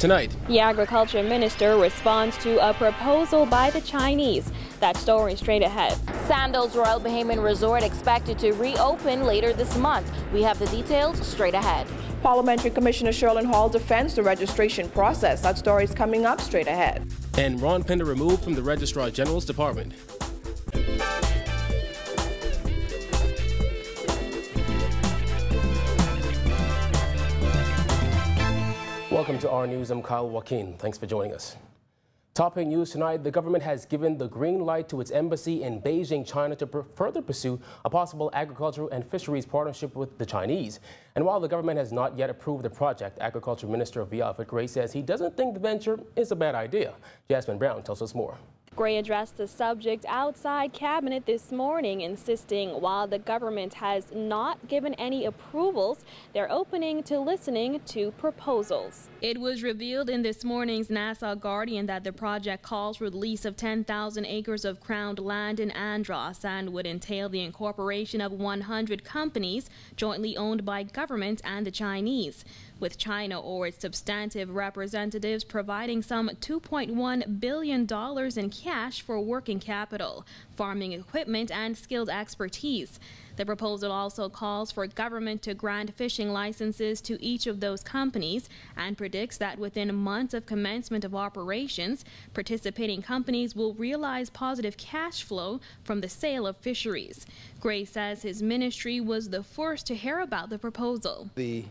tonight. The agriculture minister responds to a proposal by the Chinese. That story straight ahead. Sandals Royal Bahamian Resort expected to reopen later this month. We have the details straight ahead. Parliamentary Commissioner Sherlyn Hall defends the registration process. That story is coming up straight ahead. And Ron Pender removed from the Registrar General's department. Welcome to our news. I'm Kyle Joaquin. Thanks for joining us. Topping news tonight, the government has given the green light to its embassy in Beijing, China, to further pursue a possible agricultural and fisheries partnership with the Chinese. And while the government has not yet approved the project, Agriculture Minister Viafit Gray says he doesn't think the venture is a bad idea. Jasmine Brown tells us more. Gray addressed the subject outside cabinet this morning, insisting while the government has not given any approvals, they're opening to listening to proposals. It was revealed in this morning's Nassau Guardian that the project calls for the lease of 10,000 acres of crowned land in Andros and would entail the incorporation of 100 companies jointly owned by government and the Chinese, with China or its substantive representatives providing some $2.1 billion in cash for working capital, farming equipment, and skilled expertise. The proposal also calls for government to grant fishing licenses to each of those companies and predicts that within months of commencement of operations, participating companies will realize positive cash flow from the sale of fisheries. Gray says his ministry was the first to hear about the proposal. The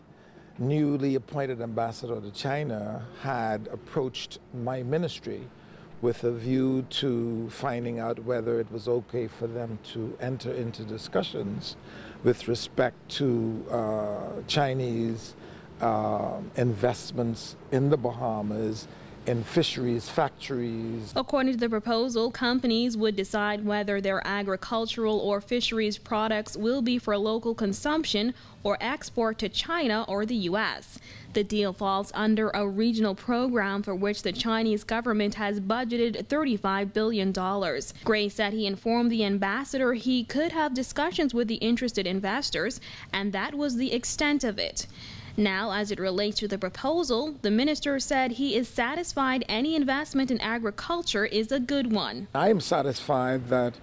newly appointed ambassador to China had approached my ministry with a view to finding out whether it was okay for them to enter into discussions with respect to Chinese investments in the Bahamas, in fisheries, factories. According to the proposal, companies would decide whether their agricultural or fisheries products will be for local consumption or export to China or the U.S. The deal falls under a regional program for which the Chinese government has budgeted $35 billion. Gray said he informed the ambassador he could have discussions with the interested investors, and that was the extent of it. Now, as it relates to the proposal, the minister said he is satisfied any investment in agriculture is a good one. I am satisfied that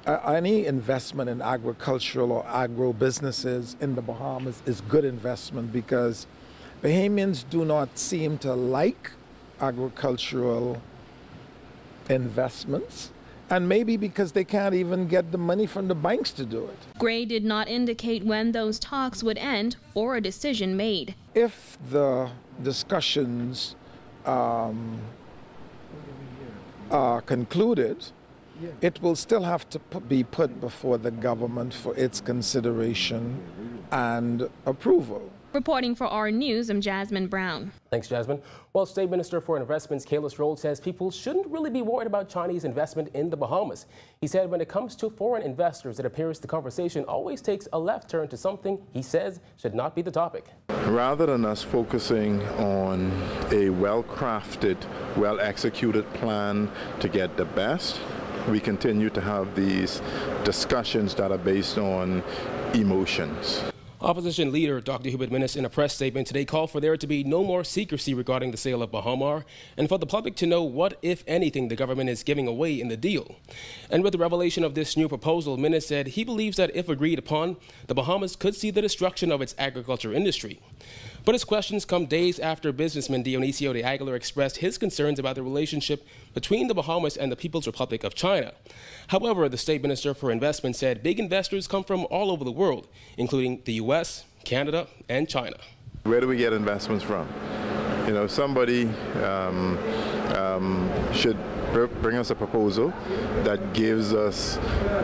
any investment in agricultural or agro businesses in the Bahamas is good investment because Bahamians do not seem to like agricultural investments, and maybe because they can't even get the money from the banks to do it. Gray did not indicate when those talks would end or a decision made. If the discussions are concluded, it will still have to be put before the government for its consideration and approval. Reporting for our news, I'm Jasmine Brown. Thanks, Jasmine. Well, State Minister for Investments Kalis Roll says people shouldn't really be worried about Chinese investment in the Bahamas. He said when it comes to foreign investors, it appears the conversation always takes a left turn to something he says should not be the topic. Rather than us focusing on a well-crafted, well-executed plan to get the best, we continue to have these discussions that are based on emotions. Opposition leader Dr. Hubert Minnis in a press statement today called for there to be no more secrecy regarding the sale of Bahamar and for the public to know what, if anything, the government is giving away in the deal. And with the revelation of this new proposal, Minnis said he believes that if agreed upon, the Bahamas could see the destruction of its agriculture industry. But his questions come days after businessman Dionisio de Aguilar expressed his concerns about the relationship between the Bahamas and the People's Republic of China. However, the State Minister for Investment said big investors come from all over the world, including the U.S., Canada, and China. Where do we get investments from? You know, somebody should bring us a proposal that gives us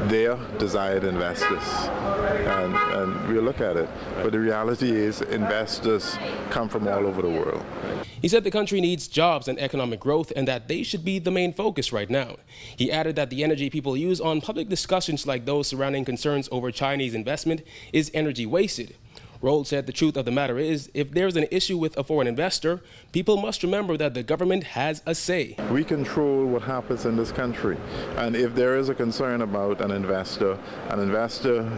their desired investors, and we'll look at it. But the reality is investors come from all over the world. He said the country needs jobs and economic growth and that they should be the main focus right now. He added that the energy people use on public discussions like those surrounding concerns over Chinese investment is energy wasted. Roll said the truth of the matter is, if there's an issue with a foreign investor, people must remember that the government has a say. We control what happens in this country, and if there is a concern about an investor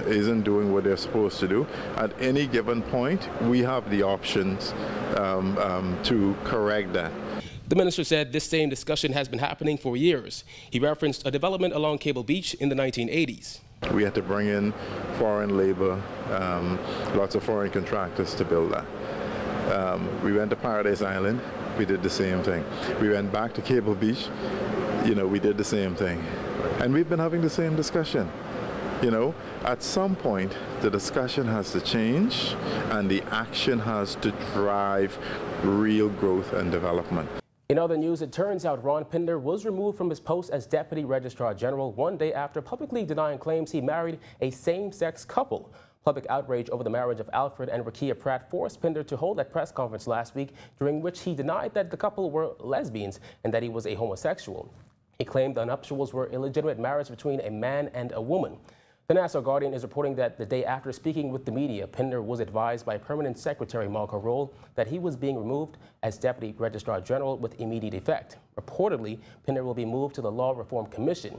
isn't doing what they're supposed to do, at any given point, we have the options to correct that. The minister said this same discussion has been happening for years. He referenced a development along Cable Beach in the 1980s. We had to bring in foreign labor, lots of foreign contractors to build that. We went to Paradise Island, we did the same thing. We went back to Cable Beach, we did the same thing. And we've been having the same discussion. At some point, the discussion has to change and the action has to drive real growth and development. In other news, it turns out Ron Pinder was removed from his post as Deputy Registrar General one day after publicly denying claims he married a same-sex couple. Public outrage over the marriage of Alfred and Rakia Pratt forced Pinder to hold a press conference last week, during which he denied that the couple were lesbians and that he was a homosexual. He claimed the nuptials were illegitimate marriage between a man and a woman. The Nassau Guardian is reporting that the day after speaking with the media, Pinder was advised by Permanent Secretary Malcolm Roll that he was being removed as Deputy Registrar General with immediate effect. Reportedly, Pinder will be moved to the Law Reform Commission.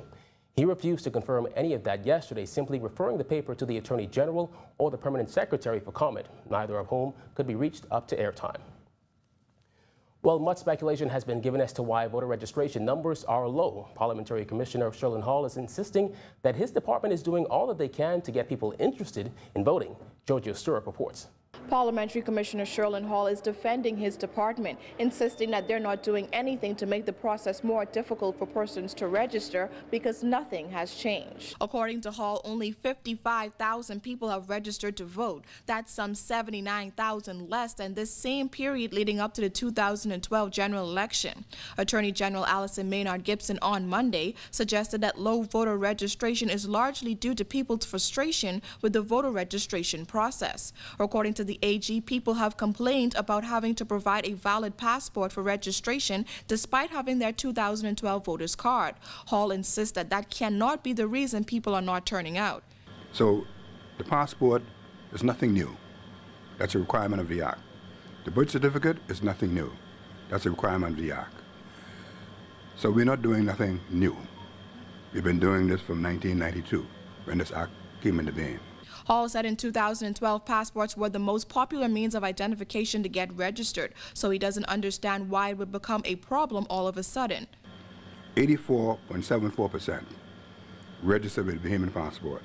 He refused to confirm any of that yesterday, simply referring the paper to the Attorney General or the Permanent Secretary for comment, neither of whom could be reached up to airtime. Well, much speculation has been given as to why voter registration numbers are low. Parliamentary Commissioner Sherlin Hall is insisting that his department is doing all that they can to get people interested in voting. Giorgio Sturrock reports. Parliamentary Commissioner Sherlin Hall is defending his department, insisting that they're not doing anything to make the process more difficult for persons to register because nothing has changed. According to Hall, only 55,000 people have registered to vote. That's some 79,000 less than this same period leading up to the 2012 general election. Attorney General Allison Maynard Gibson on Monday suggested that low voter registration is largely due to people's frustration with the voter registration process. According to the AG, people have complained about having to provide a valid passport for registration despite having their 2012 voter's card. Hall insists that that cannot be the reason people are not turning out. So the passport is nothing new. That's a requirement of the Act. The birth certificate is nothing new. That's a requirement of the Act. So we're not doing nothing new. We've been doing this from 1992 when this Act came into being. Hall said in 2012 passports were the most popular means of identification to get registered, so he doesn't understand why it would become a problem all of a sudden. 84.74% registered with Bahamian passport.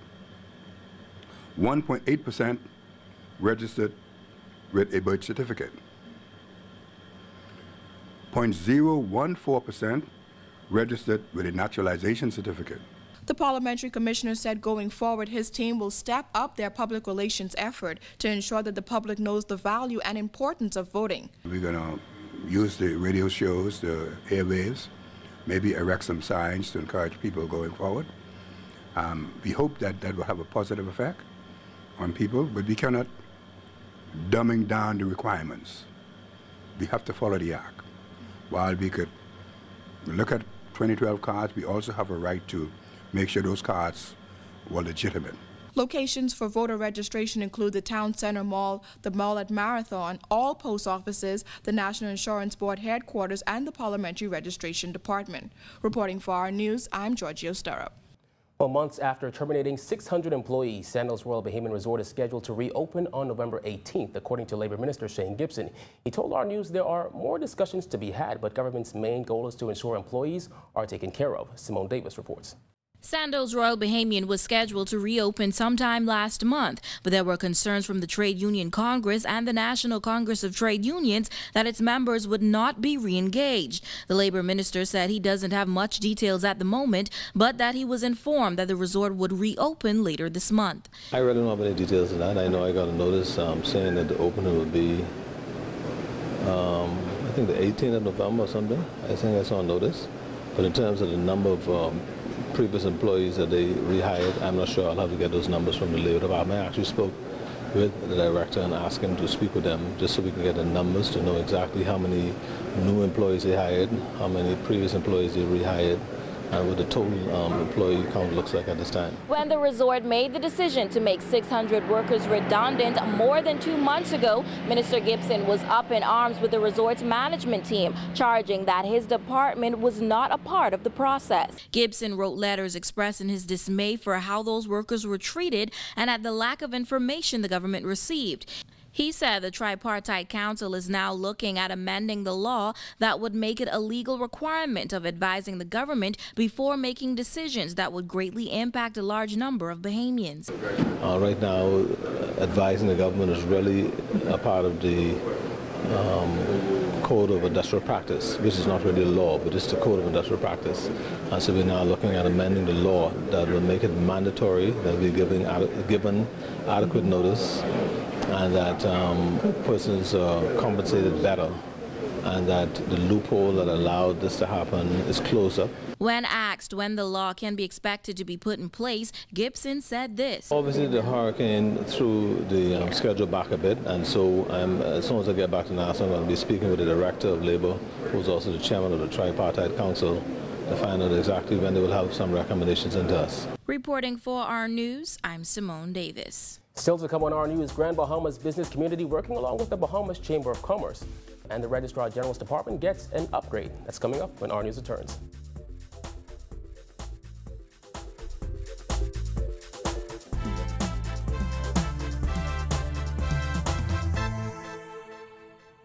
1.8% registered with a birth certificate. 0.014% registered with a naturalization certificate. The parliamentary commissioner said going forward, his team will step up their public relations effort to ensure that the public knows the value and importance of voting. We're going to use the radio shows, the airwaves, maybe erect some signs to encourage people going forward. We hope that that will have a positive effect on people, but we cannot dumbing down the requirements. We have to follow the Act. While we could look at 2012 cards, we also have a right to make sure those cards were legitimate. Locations for voter registration include the Town Center Mall, the Mall at Marathon, all post offices, the National Insurance Board headquarters, and the Parliamentary Registration Department. Reporting for our news, I'm Giorgio Sturrock. Well, months after terminating 600 employees, Sandals Royal Bahamian Resort is scheduled to reopen on November 18th, according to Labor Minister Shane Gibson. He told our news there are more discussions to be had, but government's main goal is to ensure employees are taken care of. Simone Davis reports. Sandals Royal Bahamian was scheduled to reopen sometime last month, but there were concerns from the Trade Union Congress and the National Congress of Trade Unions that its members would not be re-engaged. The labor minister said he doesn't have much details at the moment, but that he was informed that the resort would reopen later this month. I really don't have any details of that. I know I got a notice saying that the opening would be, I think the 18th of November or something. I think I saw a notice. But in terms of the number of previous employees that they rehired, I'm not sure. I'll have to get those numbers from the labor department. I actually spoke with the director and asked him to speak with them just so we can get the numbers to know exactly how many new employees they hired, how many previous employees they rehired, and what the total employee count looks like at this time. When the resort made the decision to make 600 workers redundant more than 2 months ago, Minister Gibson was up in arms with the resort's management team, charging that his department was not a part of the process. Gibson wrote letters expressing his dismay for how those workers were treated and at the lack of information the government received. He said the tripartite council is now looking at amending the law that would make it a legal requirement of advising the government before making decisions that would greatly impact a large number of Bahamians. Right now, advising the government is really a part of the Code of Industrial Practice, which is not really a law, but it's the Code of Industrial Practice. And so we're now looking at amending the law that will make it mandatory that we're given adequate notice, and that persons are compensated better, and that the loophole that allowed this to happen is closer. When asked when the law can be expected to be put in place, Gibson said this. Obviously, the hurricane threw the schedule back a bit, and so as soon as I get back to Nassau, I'm going to be speaking with the Director of Labor, who's also the Chairman of the Tripartite Council, to find out exactly when they will have some recommendations into us. Reporting for our news, I'm Simone Davis. Still to come on our news, Grand Bahama's business community working along with the Bahamas Chamber of Commerce and the Registrar General's Department gets an upgrade. That's coming up when our news returns.